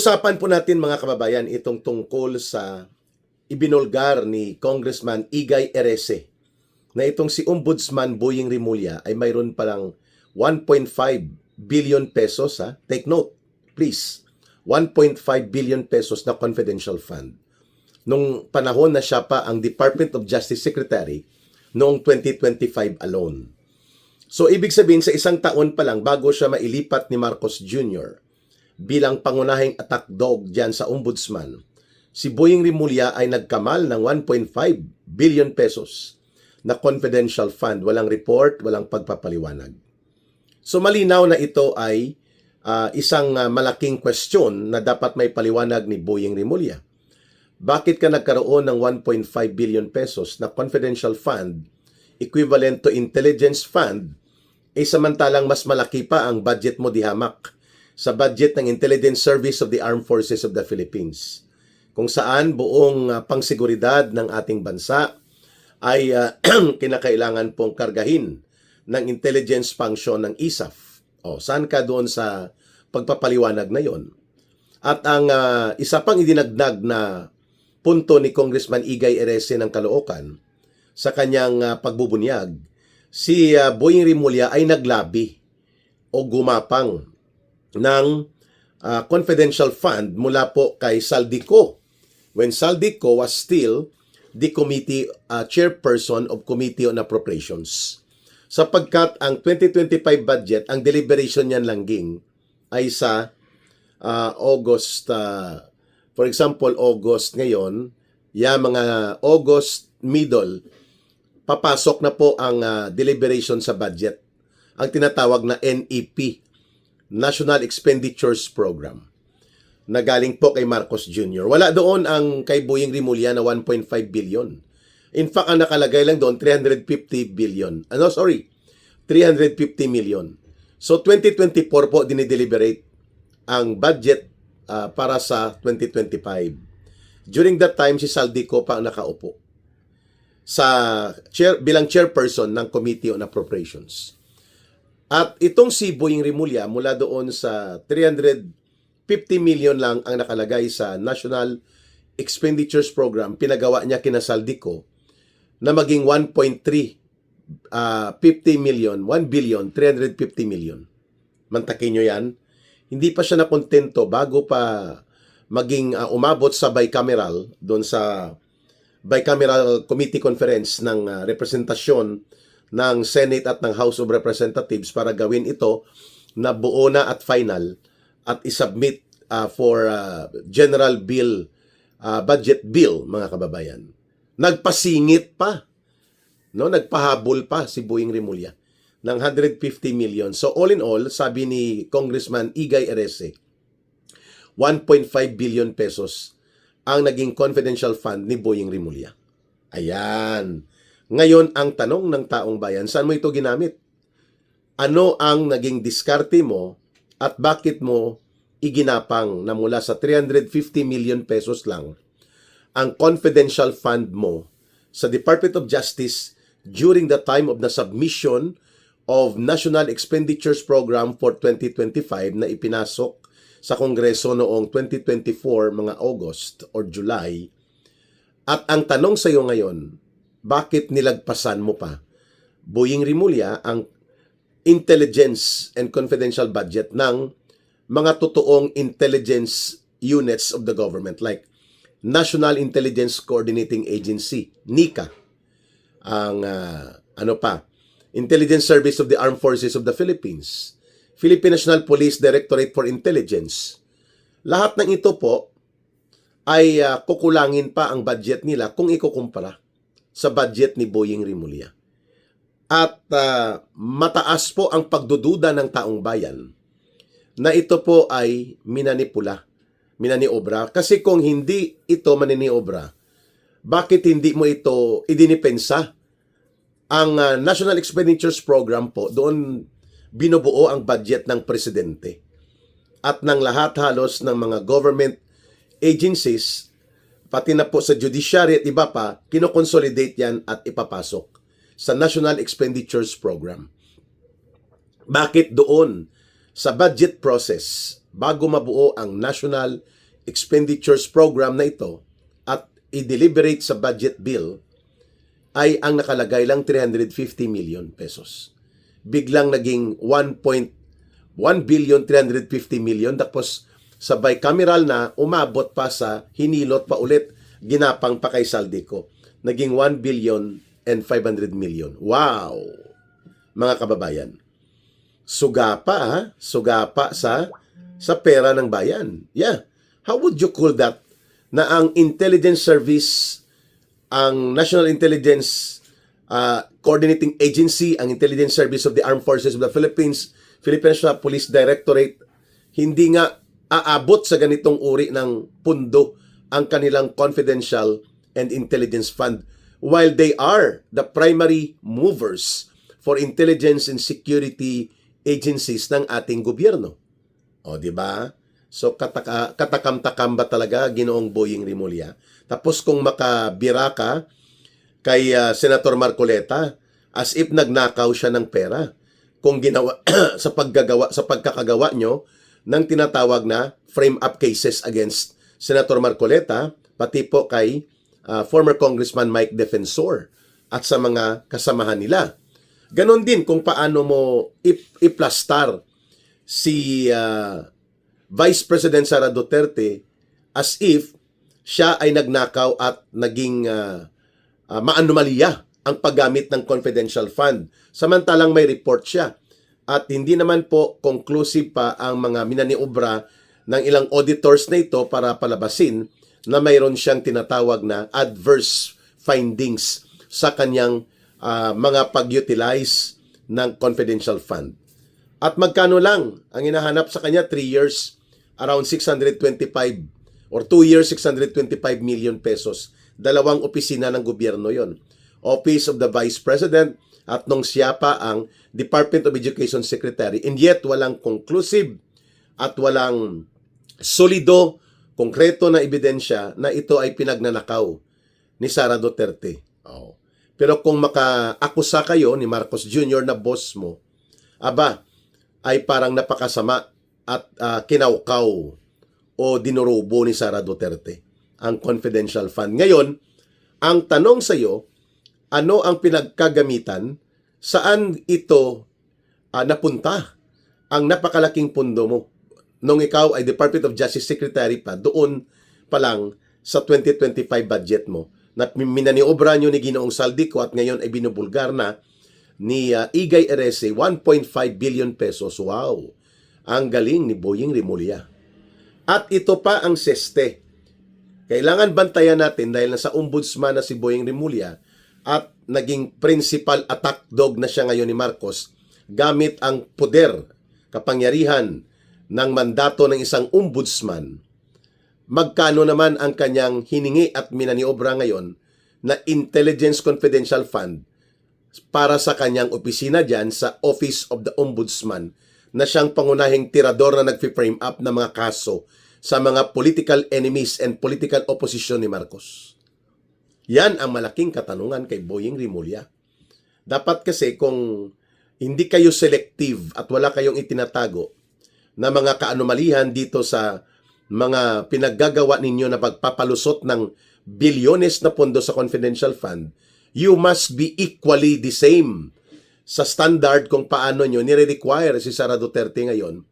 Usapan po natin mga kababayan itong tungkol sa ibinulgar ni Congressman Igay Erese na itong si Ombudsman Boying Rimulya ay mayroon palang 1.5 billion pesos. Take note, please. 1.5 billion pesos na confidential fund. Nung panahon na siya pa ang Department of Justice Secretary noong 2025 alone. So ibig sabihin sa isang taon pa lang bago siya mailipat ni Marcos Jr. bilang pangunahing attack dog dyan sa ombudsman, si Boying Rimulya ay nagkamal ng 1.5 billion pesos na confidential fund. Walang report, walang pagpapaliwanag. So malinaw na ito ay isang malaking question na dapat may paliwanag ni Boying Rimulya. Bakit ka nagkaroon ng 1.5 billion pesos na confidential fund equivalent to intelligence fund samantalang mas malaki pa ang budget mo dihamak sa budget ng Intelligence Service of the Armed Forces of the Philippines, kung saan buong pangseguridad ng ating bansa ay kinakailangan pong kargahin ng intelligence function ng ISAF. Saan ka doon sa pagpapaliwanag na yon? At ang isa pang idinagdag na punto ni Congressman Igay Erese ng Caloocan sa kanyang pagbubunyag, si Boying Rimulya ay naglabi o gumapang ng confidential fund mula po kay Saldico when Saldico was still the committee chairperson of Committee on Appropriations. Sapagkat ang 2025 budget, ang deliberation niyan langging ay sa August, for example, August ngayon, mga August middle, papasok na po ang deliberation sa budget, ang tinatawag na NEP, National Expenditures Program, na galing po kay Marcos Jr. Wala doon ang kay Boying Rimulya na 1.5 billion. In fact, ang nakalagay lang doon, 350 billion. 350 million. So, 2024 po dinideliberate ang budget para sa 2025. During that time, si Saldico pa ang nakaupo bilang chairperson ng Committee on Appropriations. At itong si Boying Rimulya, mula doon sa 350 million lang ang nakalagay sa National Expenditures Program, pinagawa niya kina Saldico na maging 1 billion 350 million. Mantakin nyo yan. Hindi pa siya nakontento bago pa maging umabot sa bicameral, doon sa bicameral committee conference ng representasyon ng Senate at ng House of Representatives para gawin ito na buo na at final at isubmit for general bill, budget bill, mga kababayan. Nagpasingit pa, nagpahabol pa si Boying Rimulya ng 150 million. So all in all, sabi ni Congressman Igay Erese, 1.5 billion pesos ang naging confidential fund ni Boying Rimulya. Ayan. Ngayon, ang tanong ng taong bayan, saan mo ito ginamit? Ano ang naging diskarte mo at bakit mo iginapang na mula sa 350 million pesos lang ang confidential fund mo sa Department of Justice during the time of the submission of National Expenditures Program for 2025 na ipinasok sa Kongreso noong 2024 mga August or July. At ang tanong sa iyo ngayon, bakit nilagpasan mo pa, Boying Rimulya, ang intelligence and confidential budget ng mga totoong intelligence units of the government like National Intelligence Coordinating Agency, NICA, ang Intelligence Service of the Armed Forces of the Philippines, Philippine National Police Directorate for Intelligence. Lahat ng ito po ay kukulangin pa ang budget nila kung ikukumpara sa budget ni Boying Rimulya. At mataas po ang pagdududa ng taong bayan na ito po ay minaniobra. Kasi kung hindi ito maniniobra, bakit hindi mo ito idinipensa? Ang National Expenditures Program po, doon binubuo ang budget ng presidente at ng lahat halos ng mga government agencies, pati na po sa judiciary at iba pa, kinoconsolidate yan at ipapasok sa National Expenditures Program. Bakit doon sa budget process bago mabuo ang National Expenditures Program na ito at i-deliberate sa budget bill, ay ang nakalagay lang 350 million pesos. Biglang naging 1,350,000,000, tapos sa bicameral na umabot pa sa hinilot pa ulit, ginapang pa kay Saldico. Naging 1,500,000,000. Wow! Mga kababayan, suga pa sa pera ng bayan. Yeah. How would you call that? Na ang intelligence service, ang National Intelligence Coordinating Agency, ang Intelligence Service of the Armed Forces of the Philippines, Philippine National Police Directorate, hindi nga aabot sa ganitong uri ng pundo ang kanilang confidential and intelligence fund, while they are the primary movers for intelligence and security agencies ng ating gobyerno. O, di ba? So, katakam-takam ba talaga, Ginoong Boying Rimulya? Tapos kung makabira ka kay Senator Marcoleta, as if nagnakaw siya ng pera kung ginawa sa pagkakagawa nyo ng tinatawag na frame-up cases against Senator Marcoleta, pati po kay former Congressman Mike Defensor at sa mga kasamahan nila. Ganon din kung paano mo iplastar si Vice President Sara Duterte as if siya ay nagnakaw at naging maanomalya ang paggamit ng confidential fund. Samantalang may report siya. At hindi naman po conclusive pa ang mga minaniobra ng ilang auditors na ito para palabasin na mayroon siyang tinatawag na adverse findings sa kanyang mga pag-utilize ng confidential fund. At magkano lang ang hinahanap sa kanya? 3 years, around 625 or 2 years, 625 million pesos. Dalawang opisina ng gobyerno yon. Office of the Vice President at nung siya pa ang Department of Education Secretary. And yet, walang conclusive at walang solido, konkreto na ebidensya na ito ay pinagnanakaw ni Sara Duterte. Oh. Pero kung maka-akusa kayo ni Marcos Jr. na boss mo, aba, ay parang napakasama at kinaukaw o dinurubo ni Sara Duterte ang confidential fund. Ngayon, ang tanong sa iyo, ano ang pinagkagamitan? Saan ito napunta? Ang napakalaking pundo mo. Nung ikaw ay Department of Justice Secretary pa, doon pa lang sa 2025 budget mo, na minaniobra nyo ni Ginoong Saldico at ngayon ay binubulgar na ni Igay Erese, 1.5 billion pesos. Wow! Ang galing ni Boying Rimulya. At ito pa ang seste. Kailangan bantayan natin dahil nasa ombudsman na si Boying Rimulya at naging principal attack dog na siya ngayon ni Marcos gamit ang poder, kapangyarihan ng mandato ng isang ombudsman. Magkano naman ang kanyang hiningi at minaniobra ngayon na Intelligence Confidential Fund para sa kanyang opisina dyan sa Office of the Ombudsman na siyang pangunahing tirador na nag-frame up ng mga kaso sa mga political enemies and political opposition ni Marcos. Yan ang malaking katanungan kay Boying Rimulya. Dapat kasi kung hindi kayo selective at wala kayong itinatago na mga kaanomalihan dito sa mga pinaggagawa ninyo na pagpapalusot ng bilyones na pondo sa confidential fund, you must be equally the same sa standard kung paano nyo nire-require si Sara Duterte ngayon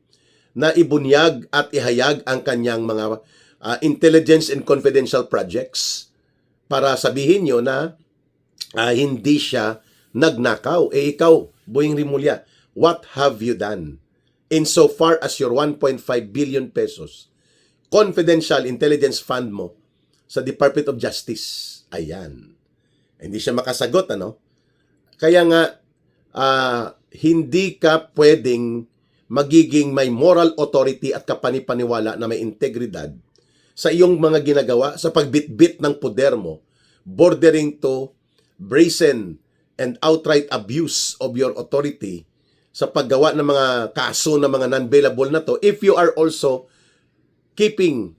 na ibunyag at ihayag ang kanyang mga intelligence and confidential projects para sabihin nyo na hindi siya nagnakaw. Ikaw, Boying Rimulya, what have you done? Insofar as your 1.5 billion pesos confidential intelligence fund mo sa Department of Justice. Ayan. Hindi siya makasagot, ano? Kaya nga, hindi ka pwedeng magiging may moral authority at kapanipaniwala na may integridad sa iyong mga ginagawa sa pagbitbit ng poder mo, bordering to brazen and outright abuse of your authority sa paggawa ng mga kaso ng mga non-bailable na to, if you are also keeping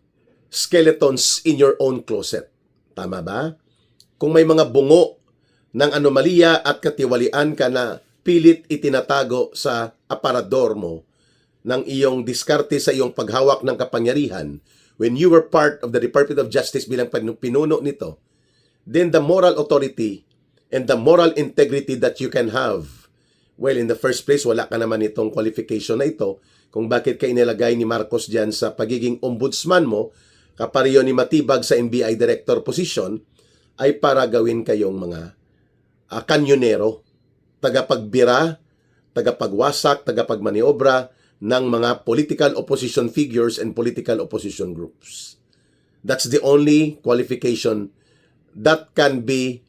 skeletons in your own closet. Tama ba? Kung may mga bungo ng anomalya at katiwalian ka na pilit itinatago sa aparador mo ng iyong diskarte sa iyong paghawak ng kapangyarihan, when you were part of the Department of Justice bilang pinuno nito, then the moral authority and the moral integrity that you can have, well, in the first place, wala ka naman itong qualification na ito kung bakit ka inilagay ni Marcos dyan sa pagiging ombudsman mo, kapareho ni Matibag sa NBI director position, ay para gawin kayong mga kanyonero, tagapagbira, tagapagwasak, tagapagmaniobra ng mga political opposition figures and political opposition groups. That's the only qualification that can be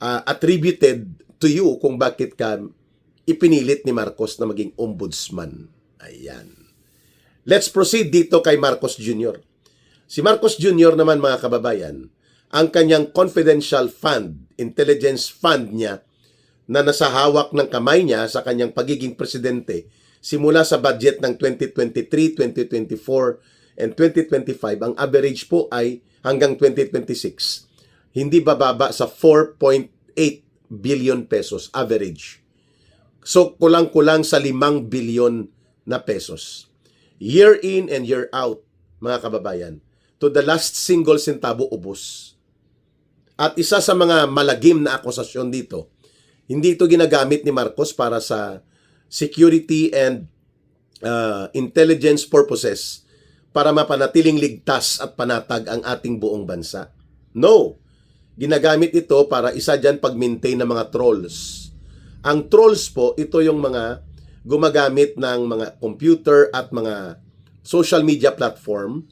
attributed to you kung bakit ka ipinilit ni Marcos na maging ombudsman. Ayan. Let's proceed dito kay Marcos Jr. Si Marcos Jr. naman, mga kababayan, ang kanyang confidential fund, intelligence fund niya, na nasa hawak ng kamay niya sa kanyang pagiging presidente, simula sa budget ng 2023, 2024, and 2025, ang average po ay hanggang 2026, hindi bababa sa 4.8 billion pesos average. So, kulang-kulang sa 5 billion na pesos. Year in and year out, mga kababayan, to the last single centavo ubos. At isa sa mga malagim na akusasyon dito, hindi ito ginagamit ni Marcos para sa security and intelligence purposes para mapanatiling ligtas at panatag ang ating buong bansa. No! Ginagamit ito para isa dyan pag-maintain ng mga trolls. Ang trolls po, ito yung mga gumagamit ng mga computer at mga social media platform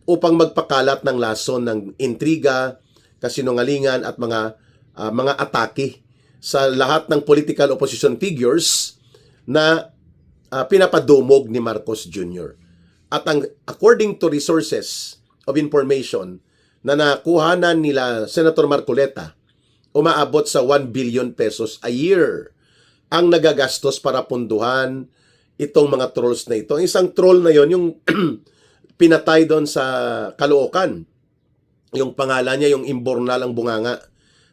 upang magpakalat ng lason ng intriga, kasinungalingan at mga atake sa lahat ng political opposition figures na pinapadumog ni Marcos Jr. At according to resources of information na nakuhanan nila Senator Marcoleta, umaabot sa 1 billion pesos a year ang nagagastos para punduhan itong mga trolls na ito. Ang isang troll na yon, yung pinatay doon sa Caloocan. Yung pangalan niya, yung imbornal ang bunganga,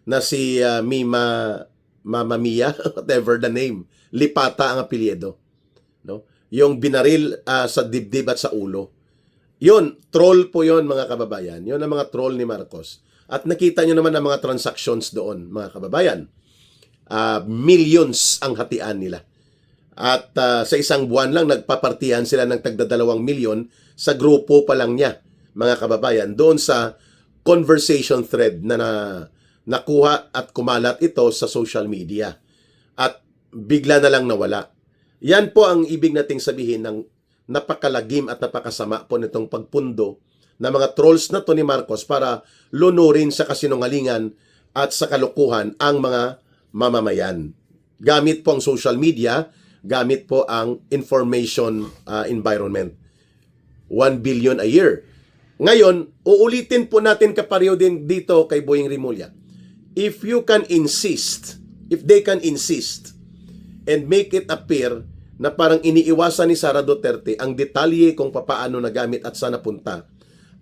na si Mama Mia, whatever the name. Lipata ang apelyido. No? Yung binaril sa dibdib at sa ulo. Yun, troll po yon, mga kababayan. Yun ang mga troll ni Marcos. At nakita nyo naman ang mga transactions doon, mga kababayan. Millions ang hatian nila. At sa isang buwan lang, nagpapartihan sila ng tagda 2 milyon sa grupo pa lang niya, mga kababayan. Doon sa conversation thread na nakuha at kumalat ito sa social media. At bigla na lang nawala. Yan po ang ibig nating sabihin ng napakalagim at napakasama po nitong pagpundo na mga trolls na to ni Marcos para lunurin sa kasinungalingan at sa kalukuhan ang mga mamamayan. Gamit po ang social media, gamit po ang information environment. 1 billion a year. Ngayon, uulitin po natin kapareho din dito kay Boying Rimulya. If you can insist, if they can insist and make it appear na parang iniiwasan ni Sara Duterte ang detalye kung papaano nagamit at saan napunta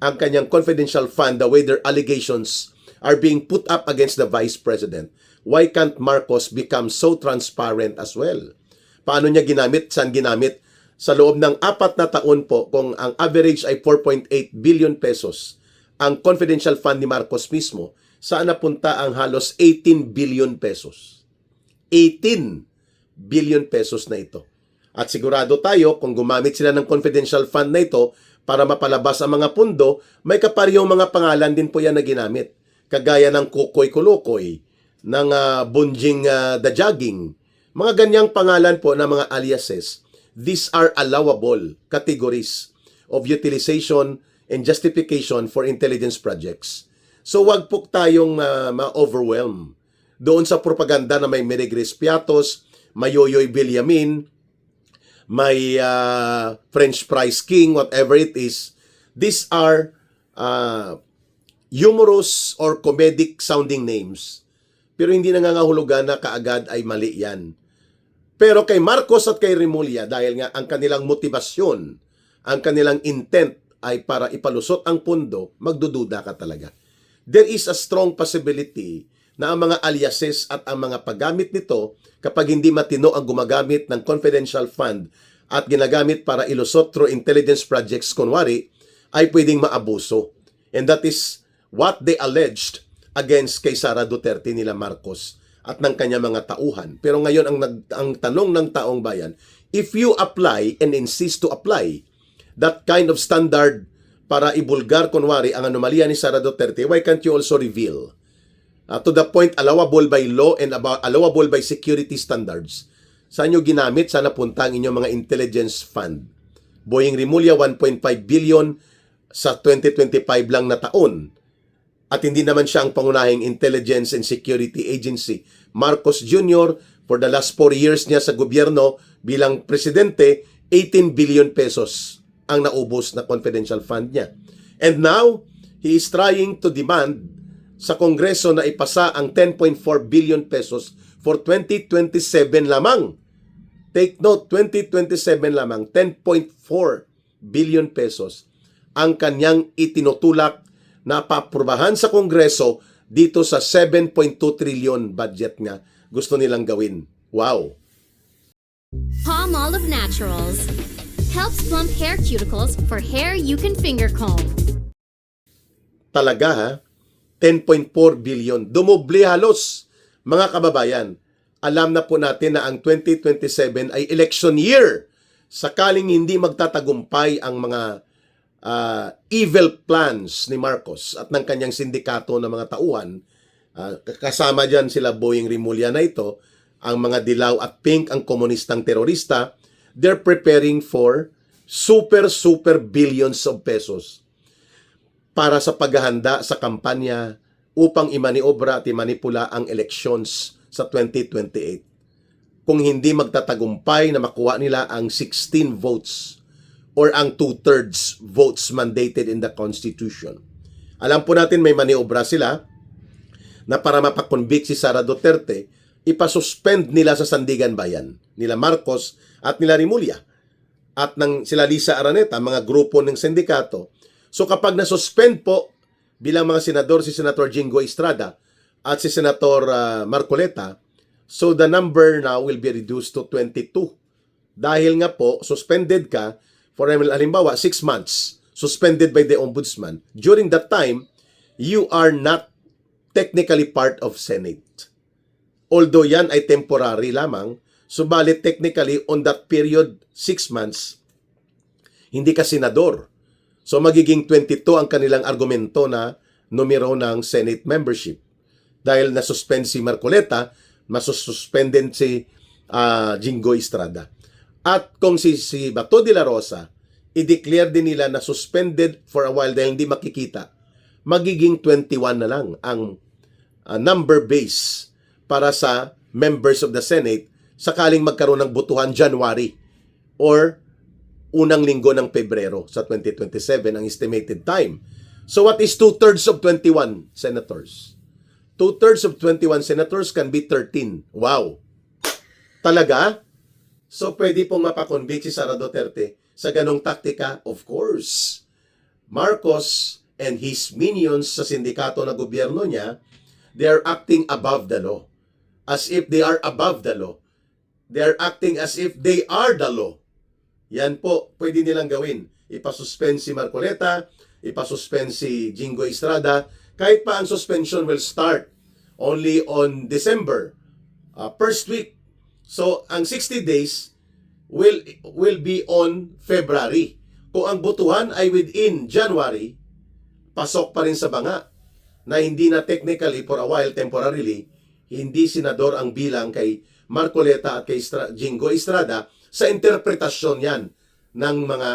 ang kanyang confidential fund, the way their allegations are being put up against the Vice President, why can't Marcos become so transparent as well? Paano niya ginamit, saan ginamit? Sa loob ng 4 na taon po, kung ang average ay 4.8 billion pesos, ang confidential fund ni Marcos mismo, saan napunta ang halos 18 billion pesos? 18 billion pesos na ito. At sigurado tayo, kung gumamit sila ng confidential fund na ito para mapalabas ang mga pundo, may kaparehong mga pangalan din po yan na ginamit. Kagaya ng Kukoy Kulukoy, ng Bunjing the Jogging, mga ganyang pangalan po na mga aliases. These are allowable categories of utilization and justification for intelligence projects. So wag po tayong ma-overwhelm doon sa propaganda na may Meregres Piatos, may Yoyoy Villamin, may French Fries King, whatever it is. These are humorous or comedic sounding names. Pero hindi nangangahulugan na kaagad ay mali yan. Pero kay Marcos at kay Rimulya, dahil nga ang kanilang motibasyon, ang kanilang intent ay para ipalusot ang pundo, magdududa ka talaga. There is a strong possibility na ang mga aliases at ang mga paggamit nito, kapag hindi matino ang gumagamit ng confidential fund at ginagamit para ilusot through intelligence projects, kunwari, ay pwedeng maabuso. And that is what they alleged against kay Sara Duterte nila Marcos at ng kanya mga tauhan. Pero ngayon ang tanong ng taong bayan, if you apply and insist to apply that kind of standard para ibulgar kunwari ang anomalya ni Sara Duterte, why can't you also reveal to the point allowable by law and allowable by security standards? Saan nyo ginamit? Sana punta ang inyong mga intelligence fund. Boying Rimulya, 1.5 billion sa 2025 lang na taon. At hindi naman siya ang pangunahing intelligence and security agency. Marcos Jr., for the last 4 years niya sa gobyerno bilang presidente, 18 billion pesos ang naubos na confidential fund niya. And now, he is trying to demand sa Kongreso na ipasa ang 10.4 billion pesos for 2027 lamang. Take note, 2027 lamang, 10.4 billion pesos ang kanyang itinutulak na paaprubahan sa Kongreso dito sa 7.2 trillion budget nga gusto nilang gawin. Wow! Palmolive Naturals helps plump hair cuticles for hair you can finger comb. Talaga ha? 10.4 billion. Dumoble halos, mga kababayan. Alam na po natin na ang 2027 ay election year. Sakaling hindi magtatagumpay ang mga evil plans ni Marcos at ng kanyang sindikato ng mga tauhan, kasama dyan sila Boying Rimulya na ito, ang mga dilaw at pink, ang komunistang terorista, they're preparing for super billions of pesos para sa paghahanda sa kampanya upang imaniobra at imanipula ang elections sa 2028. Kung hindi magtatagumpay na makuha nila ang 16 votes or ang 2/3 votes mandated in the Constitution. Alam po natin may maniobra sila na para mapakonvict si Sara Duterte, ipasuspend nila sa Sandigan Bayan, nila Marcos at nila Rimulya at ng sila Lisa Araneta, mga grupo ng sindikato. So kapag nasuspend po bilang mga senador si Senator Jingo Estrada at si Senator Marcoleta, so the number now will be reduced to 22. Dahil nga po, suspended ka, for halimbawa, 6 months, suspended by the Ombudsman. During that time, you are not technically part of Senate. Although yan ay temporary lamang, subalit technically on that period, 6 months, hindi ka senador. So magiging 22 ang kanilang argumento na numero ng Senate membership. Dahil nasuspend si Marcoleta, masususpended si Jingo Estrada. At kung si Bato de la Rosa, i-declare din nila na suspended for a while dahil hindi makikita, magiging 21 na lang ang number base para sa members of the Senate sakaling magkaroon ng botohan January or unang linggo ng Pebrero sa 2027 ang estimated time. So what is 2/3 of 21 senators? 2/3 of 21 senators can be 13. Wow! Talaga? So pwede pong mapakonvict si Sara Duterte sa ganong taktika? Of course. Marcos and his minions sa sindikato na gobyerno niya, they are acting above the law. As if they are above the law. They are acting as if they are the law. Yan po, pwede nilang gawin. Ipasuspend si Marcoleta, ipasuspend si Jingo Estrada, kahit pa ang suspension will start only on December, first week. So, ang 60 days will be on February. Kung ang botohan ay within January, pasok pa rin sa banga na hindi na technically for a while, temporarily, hindi senador ang bilang kay Marcoleta at kay Jingo Estrada sa interpretasyon yan ng mga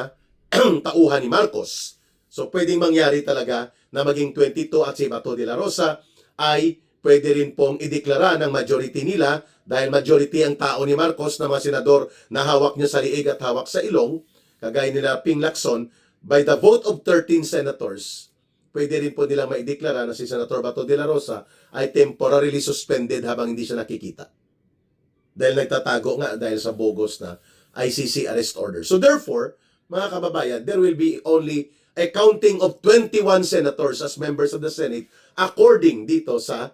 tauhan ni Marcos. So, pwedeng mangyari talaga na maging 22 at si Bato de la Rosa ay pwede rin pong ideklara ng majority nila dahil majority ang tao ni Marcos na mga senador na hawak niya sa liig at hawak sa ilong, kagaya nila Ping Lacson, by the vote of 13 senators, pwede rin po nilang maideklara na si Senator Bato de la Rosa ay temporarily suspended habang hindi siya nakikita. Dahil nagtatago nga dahil sa bogus na ICC arrest order. So therefore, mga kababayan, there will be only a counting of 21 senators as members of the Senate according dito sa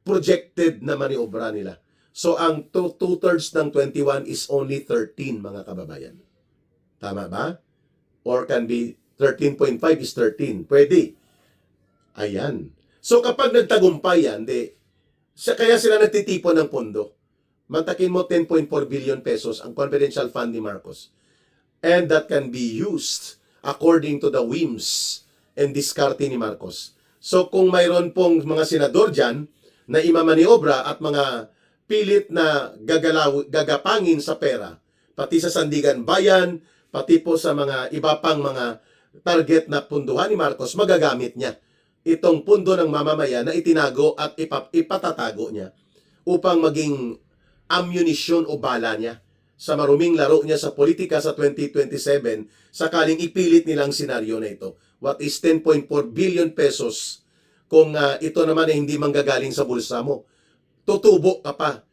projected na maniobra nila. So ang 2/3 ng 21 is only 13, mga kababayan. Tama ba? Or can be 13.5 is 13. Pwede. Ayan. So kapag nagtagumpay yan, kaya sila nagtitipon ng pondo. Mantakin mo 10.4 billion pesos ang confidential fund ni Marcos. And that can be used according to the whims and diskarte ni Marcos. So kung mayroon pong mga senador dyan na imamaniobra at mga pilit na gagapangin sa pera, pati sa Sandigan Bayan, pati po sa mga iba pang mga target na punduhan ni Marcos, magagamit niya itong pundo ng mamamayan na itinago at ipatatago niya upang maging ammunition o bala niya sa maruming laro niya sa politika sa 2027 sakaling ipilit nilang senaryo na ito. What is 10.4 billion pesos kung ito naman ay hindi manggagaling sa bulsa mo? Tutubo ka pa.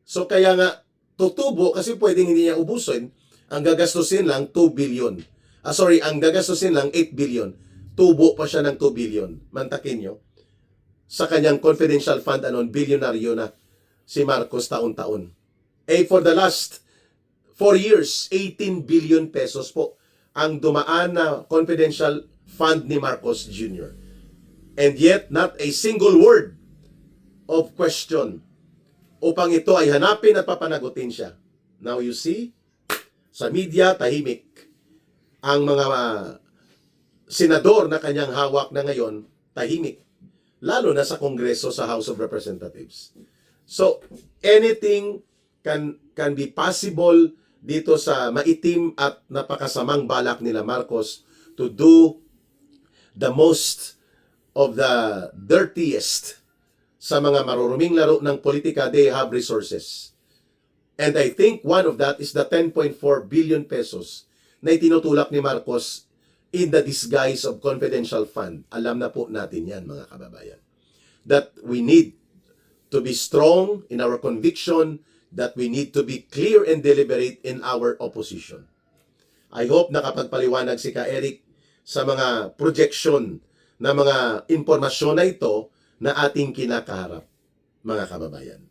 So kaya nga, tutubo kasi pwedeng hindi niya ubusin. Ang gagastusin lang 2 billion. Ang gagastusin lang 8 billion. Tubo pa siya ng 2 billion. Mantakin nyo. Sa kanyang confidential fund, bilyonaryo na si Marcos taon-taon. For the last 4 years, 18 billion pesos po ang dumaan na confidential fund ni Marcos Jr. And yet, not a single word of question upang ito ay hanapin at papanagutin siya. Now you see, sa media, tahimik. Ang mga senador na kanyang hawak na ngayon, tahimik. Lalo na sa Kongreso, sa House of Representatives. So, anything can be possible dito sa maitim at napakasamang balak nila Marcos to do the most of the dirtiest sa mga maruruming laro ng politika. They have resources. And I think one of that is the 10.4 billion pesos na itinutulak ni Marcos in the disguise of confidential fund. Alam na po natin yan, mga kababayan. That we need to be strong in our conviction, that we need to be clear and deliberate in our opposition. I hope nakapagpaliwanag si Ka Eric sa mga projection na mga impormasyon na ito na ating kinakaharap, mga kababayan.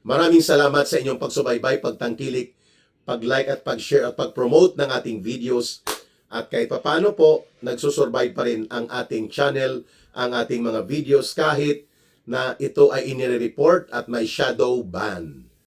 Maraming salamat sa inyong pagsubaybay, pagtangkilik, pag-like at pag-share at pag-promote ng ating videos. At kahit papaano po, nagsusurvive pa rin ang ating channel, ang ating mga videos kahit na ito ay inire-report at may shadow ban.